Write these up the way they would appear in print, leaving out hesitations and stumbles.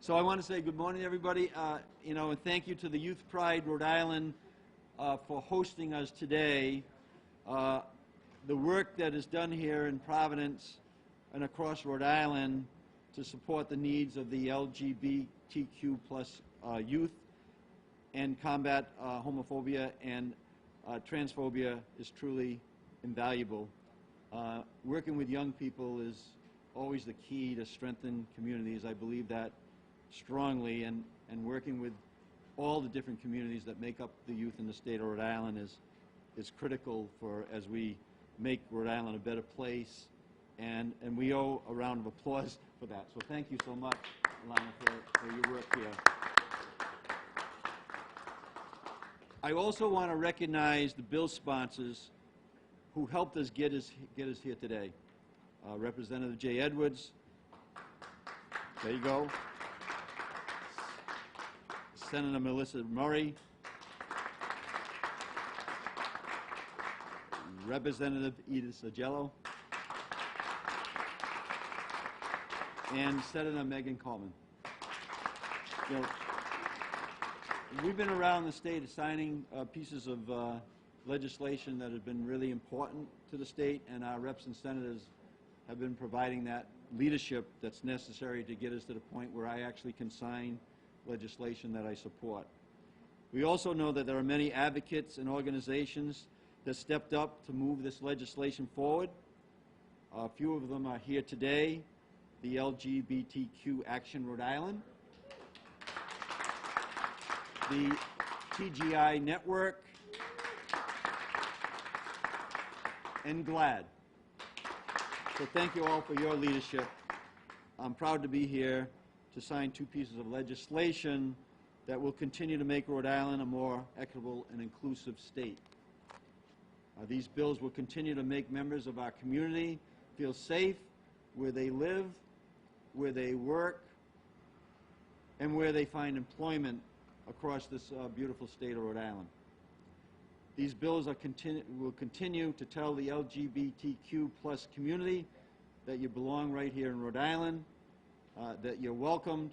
So I want to say good morning, everybody. And thank you to the Youth Pride Rhode Island for hosting us today. The work that is done here in Providence and across Rhode Island to support the needs of the LGBTQ plus youth and combat homophobia and transphobia is truly invaluable. Working with young people is always the key to strengthen communities. I believe that strongly, and working with all the different communities that make up the youth in the state of Rhode Island is critical for as we make Rhode Island a better place, and we owe a round of applause for that. So thank you so much, Alana, for your work here. I also want to recognize the bill sponsors who helped us get us here today. Representative Jay Edwards, there you go. Senator Melissa Murray, Representative Edith Sagello, and Senator Megan Coleman. We've been around the state signing pieces of legislation that have been really important to the state, and our reps and senators have been providing that leadership that's necessary to get us to the point where I actually can sign legislation that I support. We also know that there are many advocates and organizations that stepped up to move this legislation forward. A few of them are here today. The LGBTQ Action Rhode Island, the TGI Network, and GLAD. So thank you all for your leadership. I'm proud to be here to sign two pieces of legislation that will continue to make Rhode Island a more equitable and inclusive state. These bills will continue to make members of our community feel safe where they live, where they work, and where they find employment across this beautiful state of Rhode Island. These bills will continue to tell the LGBTQ plus community that you belong right here in Rhode Island, that you're welcomed,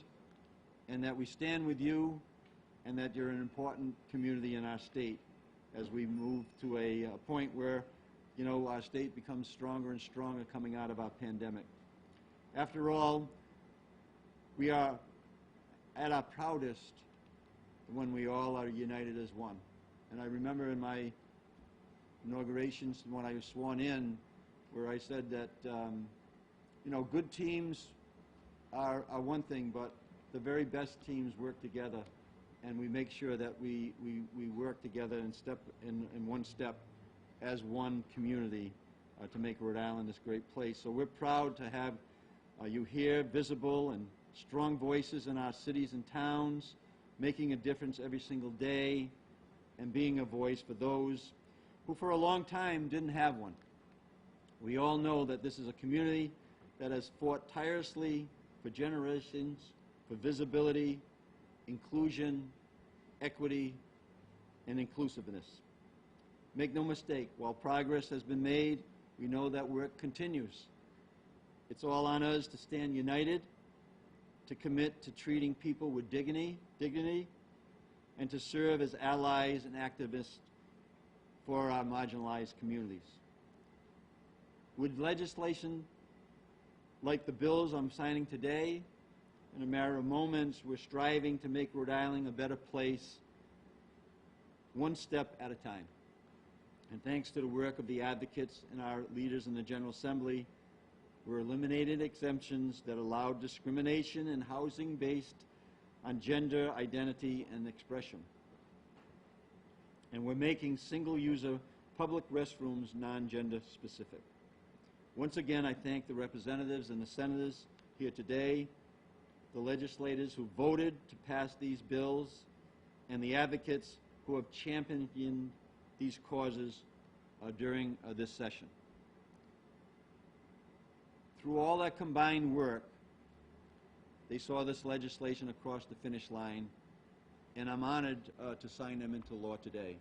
and that we stand with you, and that you're an important community in our state as we move to a point where, our state becomes stronger and stronger coming out of our pandemic. After all, we are at our proudest when we all are united as one. And I remember in my inaugurations when I was sworn in, where I said that, good teams are one thing, but the very best teams work together, and we make sure that we work together and step in one step as one community to make Rhode Island this great place. So we're proud to have you here, visible and strong voices in our cities and towns, making a difference every single day, and being a voice for those who for a long time didn't have one. We all know that this is a community that has fought tirelessly for generations, for visibility, inclusion, equity, and inclusiveness. Make no mistake, while progress has been made, we know that work continues. It's all on us to stand united, to commit to treating people with dignity, and to serve as allies and activists for our marginalized communities. With legislation like the bills I'm signing today, in a matter of moments, we're striving to make Rhode Island a better place, one step at a time. And thanks to the work of the advocates and our leaders in the General Assembly, we're eliminating exemptions that allowed discrimination in housing based on gender, identity, and expression. And we're making single-user public restrooms non-gender specific. Once again, I thank the representatives and the senators here today, the legislators who voted to pass these bills, and the advocates who have championed these causes during this session. Through all that combined work, they saw this legislation across the finish line, and I'm honored to sign them into law today.